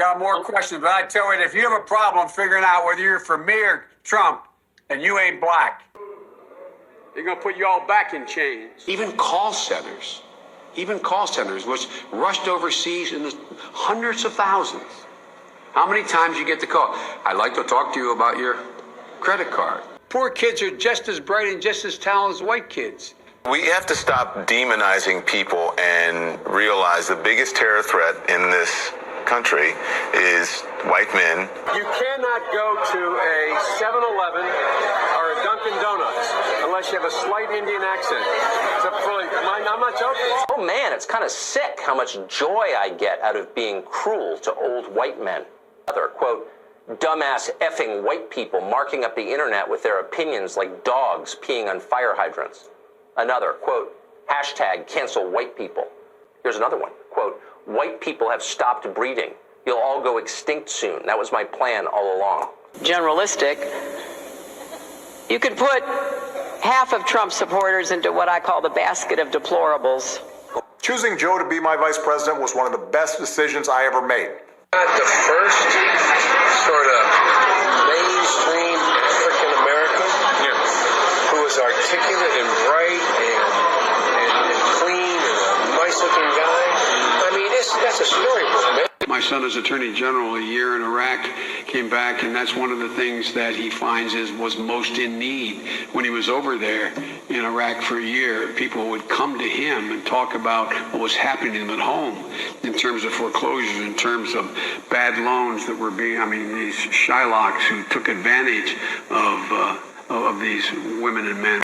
got more questions, but I tell you, if you have a problem figuring out whether you're for me or Trump, and you ain't black, they're going to put you all back in chains. Even call centers, which rushed overseas in the hundreds of thousands. How many times you get the call? I'd like to talk to you about your credit card. Poor kids are just as bright and just as talented as white kids. We have to stop demonizing people and realize the biggest terror threat in this country is white men. You cannot go to a 7-Eleven or a Dunkin' Donuts unless you have a slight Indian accent. I'm not joking. Oh man, it's kind of sick how much joy I get out of being cruel to old white men. Other quote, dumbass effing white people marking up the internet with their opinions like dogs peeing on fire hydrants. Another quote, hashtag cancel white people. Here's another one, quote, white people have stopped breeding. You'll all go extinct soon. That was my plan all along. Generalistic. You could put half of Trump supporters into what I call the basket of deplorables. Choosing Joe to be my vice president was one of the best decisions I ever made. The first sort of mainstream African American who was articulate and bright and clean and a nice looking guy. I mean, that's a storybook, man. My son is Attorney General a year in Iraq, came back, and that's one of the things that he finds was most in need. When he was over there in Iraq for a year, people would come to him and talk about what was happening to them at home in terms of foreclosures, in terms of bad loans that were these Shylocks who took advantage of these women and men.